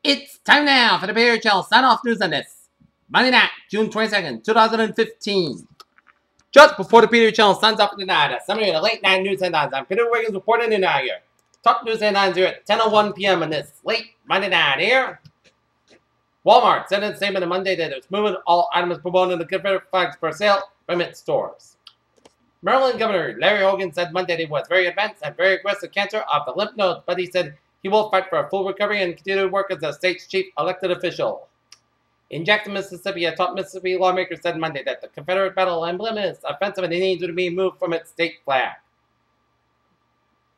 It's time now for the PHL sign-off news on this Monday night, June 22nd, 2015. Just before the PHL signs off for the night, a summary of the late night news headlines. I'm Peter Wiggins reporting in now here. Top news headlines here at 10:01 p.m. on this late Monday night here. Walmart said in a statement on Monday that it's moving all items promoted in the Confederate flags for sale from its stores. Maryland Governor Larry Hogan said Monday he was very advanced and very aggressive cancer of the lymph nodes, but he said he will fight for a full recovery and continue to work as the state's chief elected official. In Jackson, Mississippi, a top Mississippi lawmaker said Monday that the Confederate battle emblem is offensive and it needs to be moved from its state flag.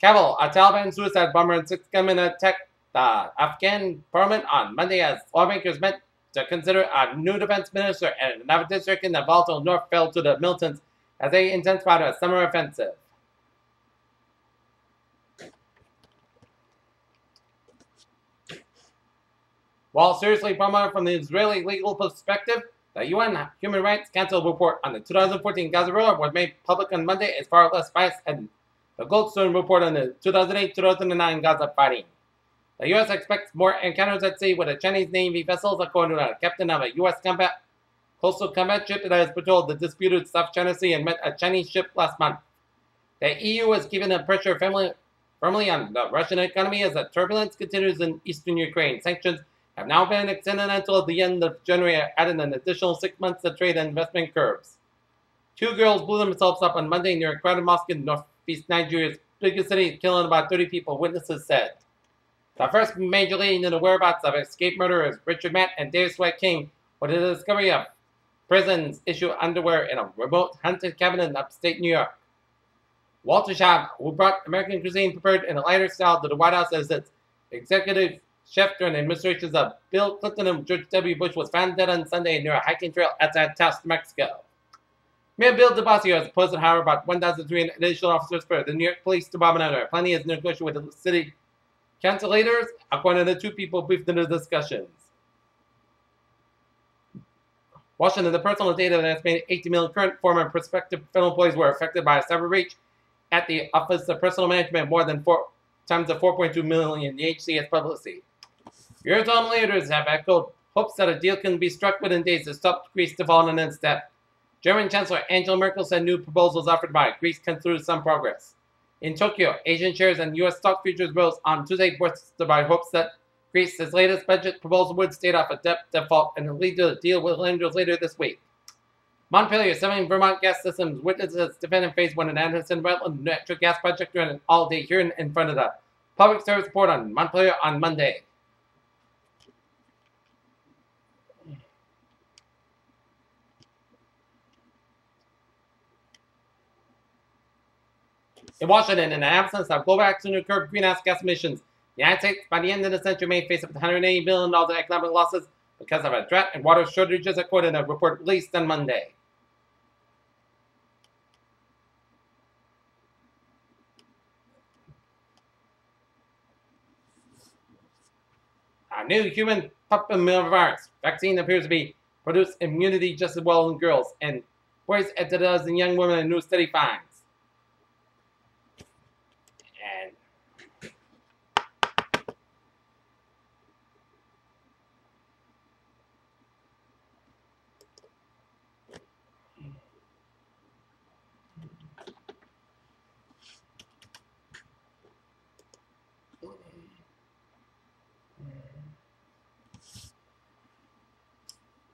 Kabul, a Taliban suicide bomber and 6 gunmen attacked the Afghan parliament on Monday as lawmakers met to consider a new defense minister, and another district in the volatile north fell to the militants as they intensified a summer offensive. While seriously promoted from the Israeli legal perspective, the UN Human Rights Council report on the 2014 Gaza war was made public on Monday as far less biased than the Goldstone report on the 2008-2009 Gaza fighting. The U.S. expects more encounters at sea with the Chinese Navy vessels, according to a captain of a U.S. coastal combat ship that has patrolled the disputed South China Sea and met a Chinese ship last month. The EU is keeping the pressure firmly on the Russian economy as the turbulence continues in eastern Ukraine. Sanctions have now been extended until the end of January, adding an additional 6 months to trade and investment curves. 2 girls blew themselves up on Monday near a crowded mosque in northeast Nigeria's biggest city, killing about 30 people, witnesses said. The first major lead in the whereabouts of escaped murderers, Richard Matt and David Sweat, came with the discovery of prison's issue underwear in a remote haunted cabin in upstate New York. Walter Schaub, who brought American cuisine prepared in a lighter style to the White House as its executive chef during the administrations of Bill Clinton and George W. Bush, was found dead on Sunday near a hiking trail outside Taos, Mexico. Mayor Bill de Blasio has posted, however, about 1,300 additional officers for the New York Police Department under plenty as negotiated with the city council leaders, according to the 2 people briefed in the discussions. Washington, the personal data of an estimated 18 million current, former, and prospective federal employees were affected by a cyber breach at the Office of Personal Management, more than 4 times the 4.2 million the HC has publicly. Eurozone leaders have echoed hopes that a deal can be struck within days to stop Greece defaulting in step. German Chancellor Angela Merkel said new proposals offered by Greece concluded some progress. In Tokyo, Asian shares and U.S. stock futures rose on Tuesday, boosted by hopes that Greece's latest budget proposal would stave off a debt default and lead to a deal with lenders later this week. Montpelier, 7 Vermont Gas Systems witnesses defendant phase 1 in Anderson Wetland natural gas project during an all-day hearing in front of the Public Service Board on Montpelier on Monday. In Washington, in the absence of global action to curb greenhouse gas emissions, the United States, by the end of the century, may face up to $180 billion in economic losses because of a drought and water shortages, according to a report released on Monday. A new human papillomavirus vaccine appears to be produce immunity just as well in girls and boys as it does in young women, a new study finds.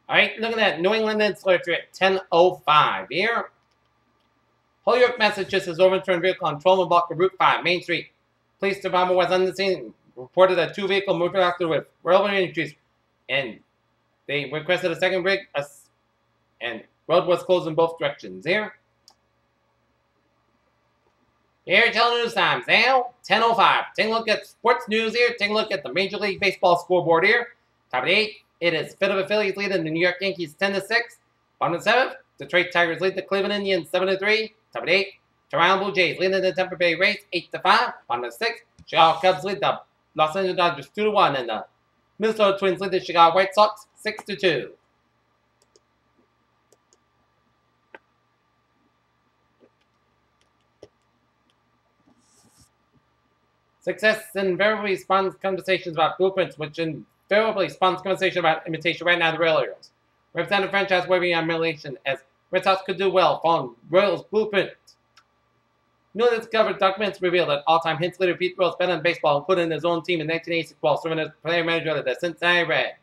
Alright, looking at New England Insular at 10:05 here. Holyoke, Massachusetts overturned vehicle on 12 block of Route 5, Main Street. Police department was on the scene, reported a 2-vehicle motor accident with relevant injuries, and they requested a second rig, and road was closed in both directions here. Here, News Times now, 10:05. Take a look at sports news here. Take a look at the Major League Baseball scoreboard here. Top of the 8. It is Philadelphia Phillies leading the New York Yankees 10-6. Bottom of the 7th, Detroit Tigers lead the Cleveland Indians 7-3. Top of the 8th, Toronto Blue Jays leading the Tampa Bay Rays 8-5. Bottom of the 6th, Chicago Cubs lead the Los Angeles Dodgers 2-1, and the Minnesota Twins lead the Chicago White Sox 6-2. Success invariably spawns conversations about blueprints, which in favorably spawns conversation about imitation right now the Royal Heroes. Representative franchise waving on relation as Red Sox could do well following Royals blueprint. Newly discovered documents reveal that all-time Hints leader Pete Rose spent on baseball, including his own team in 1986 while serving as player manager of the Cincinnati Reds.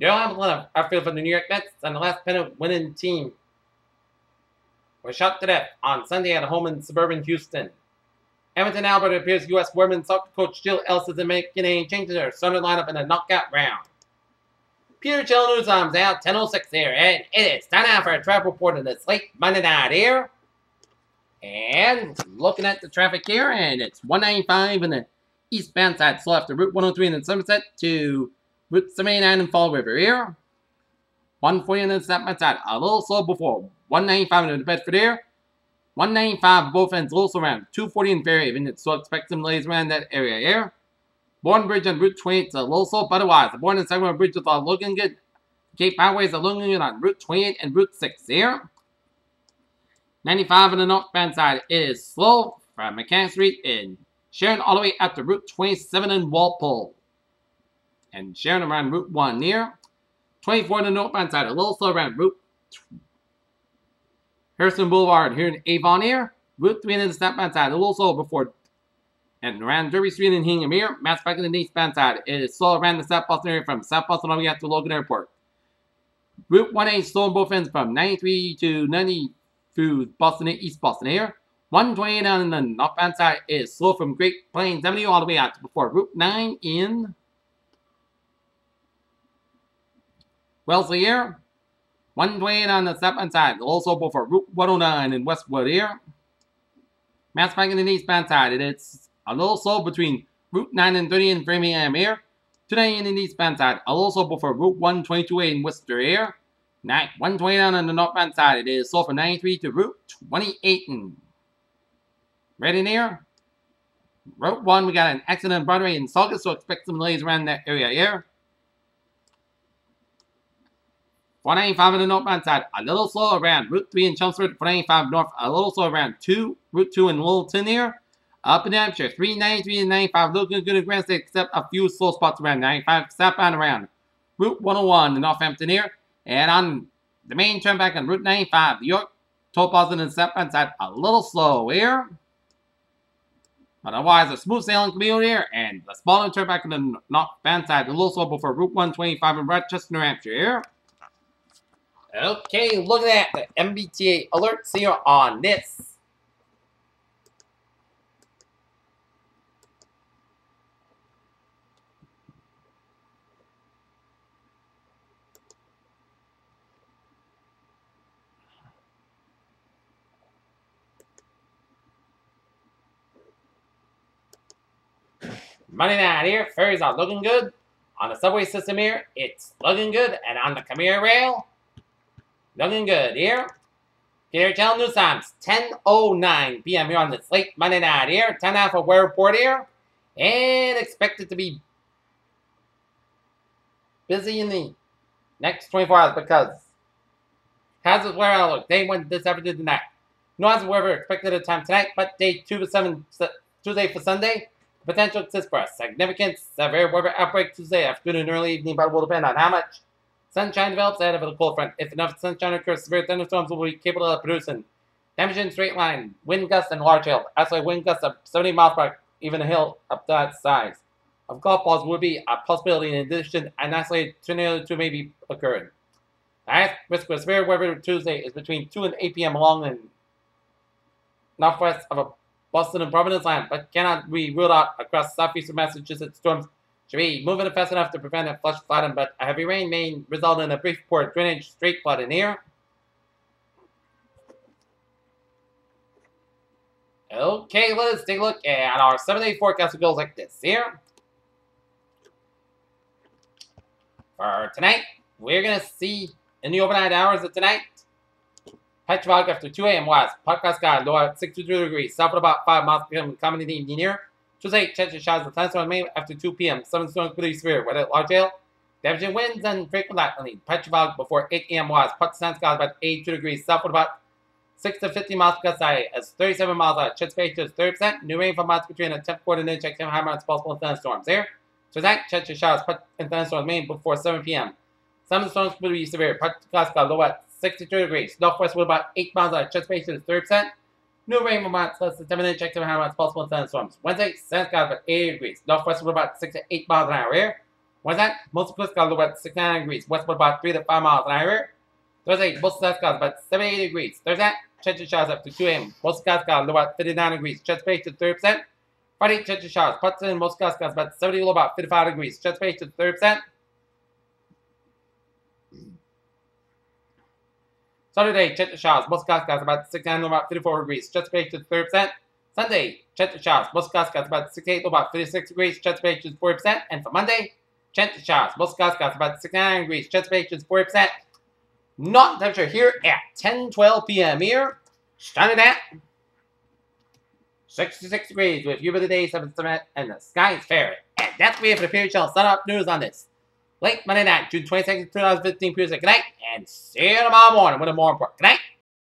Darryl Hamilton, outfielder for the New York Mets, and the last pennant-winning team, was shot to death on Sunday at a home in suburban Houston. Edmonton, Alberta appears U.S. women's soccer coach Jill Ellis isn't making any changes to her starting lineup in the knockout round. Peter Chill News Arms out 10:06 here, and it is time now for a traffic report in this late Monday night here. And looking at the traffic here, and it's 195 in the eastbound side, slow after Route 103 in Somerset to Route 79 in Fall River here. 140 in the southbound side, a little slow before 195 in the Bedford here. 195 both ends, a little slow around 240 in Fairhaven. It's so expect some delays around that area here. Bourne Bridge on Route 28 is a little slow, but otherwise, the Bourne and Sagamore Bridge is all looking good. Cape Highways are looking good on Route 28 and Route 6 here. 95 on the northbound side is slow from Mechanic Street in Sharon all the way up to Route 27 in Walpole. And Sharon around Route 1 near. 24 on the northbound side, a little slow around Route Harrison Boulevard here in Avon here. Route 3 on the southbound side, a little slow before and around Derby Street in Hingham here. Mass back on the eastbound side, it is slow around the South Boston area from South Boston all the way up to Logan Airport. Route 1A slow on both ends from 93 to 90 through Boston and East Boston here. 128 on the northbound side is slow from Great Plains Avenue all the way out to before Route 9 in Wellesley here. 128 on the southbound side, also before Route 109 in Westwood here. Mass back on the eastbound side, it's a little slow between Route 9 and 30 in Framingham here. 290 in the eastbound side, a little slow before Route 122A in Worcester here. 129 on the northbound side, it is slow from 93 to Route 28 in Reading here. Route 1, we got an accident on Broadway in Saugus, so expect some delays around that area here. 495 on the northbound side, a little slow around Route 3 in Chelmsford. 495 north, a little slow around Route 2 in Littleton here. Up in Hampshire, 393 and 95 looking good at Grand State, except a few slow spots around 95 southbound around Route 101 in Northampton here. And on the main turnback on Route 95, the York toll plaza on the southbound side, a little slow here. But otherwise, a smooth sailing commute here, and the smaller turnback on the northbound side, a little slow before Route 125 in Rochester, New Hampshire here. Okay, looking at the MBTA alerts here on this. Monday night here, ferries are looking good. On the subway system here, it's looking good. And on the Khmer rail, looking good here. Peter Channel News Times, 10:09 p.m. here on this late Monday night here. 10 out for weather report here. And expected to be busy in the next 24 hours because hazardous weather outlook. Day 1 this afternoon tonight. No hazardous weather expected at the time tonight, but day 2 to 7 Tuesday for Sunday. Potential exists for a significant severe weather outbreak Tuesday afternoon and early evening, but will depend on how much sunshine develops ahead of the cold front. If enough sunshine occurs, severe thunderstorms will be capable of producing damage in straight line, wind gusts, and large hail. Actually, wind gusts of 70 miles per hour, even a hill of that size of golf balls would be a possibility. In addition, an isolated tornado or two may be occurring. The highest risk for severe weather Tuesday is between 2 and 8 p.m. along the northwest of a Boston and Providence line, but cannot be ruled out across southeastern Massachusetts. Storms should be moving fast enough to prevent a flash flooding, but a heavy rain may result in a brief poor drainage straight flooding here. Okay, let's take a look at our 7-day forecast. It goes like this here. For tonight, we're going to see in the overnight hours of tonight, patch fog after 2 a.m. west. Podcast sky low at 62 degrees. South at about 5 miles per m. Coming in the evening here. Tuesday, chance of showers of thunderstorms may after 2 p.m. Some storms pretty severe. Weather large hail. Damaging winds and frequent lightning. Patch fog before 8 a.m. west. Podcast sky about 82 degrees. South at about 6 to 50 miles per second. As 37 miles out. Chance of 30%. New rain for miles between a 10 quarter and inch. High amounts possible thunderstorms here. Tonight, chance of showers and thunderstorms mainly before 7 p.m. Some of the storms will be severe. Pascal low at 62 degrees. Northwest with about 8 miles an hour. Chance of 30%. New rain amounts less than 10 minutes. Check to how much possible thunderstorms. Wednesday, sun skies about 80 degrees. Northwest with about 6 to 8 miles an hour here. Wednesday, most of the skies about 69 degrees. West with about 3 to 5 miles an hour here. Thursday, most of the skies about 78 degrees. Thursday, chance of showers up to 2 a.m. Most skies about 59 degrees. Chance of 30%. Friday, chance of showers. Puts in most skies about 70 to about 55 degrees. Chance of 30%. Saturday, chance of showers. Most skies about 69 to about 54 degrees. Chance of 30%. Sunday, chance of showers. Most skies about 68 to about 56 degrees. Chance of 40%. And for Monday, chance of showers. Most skies about 69 degrees. Chance of 40%. Not temperature here at 10:12 p.m. here. Starting at 66 degrees with humidity 7% and the sky is fair. And that's me for the Period Channel Sun Up News on this late Monday night, June 22nd, 2015. Good night, and see you tomorrow morning with a more report. Good night.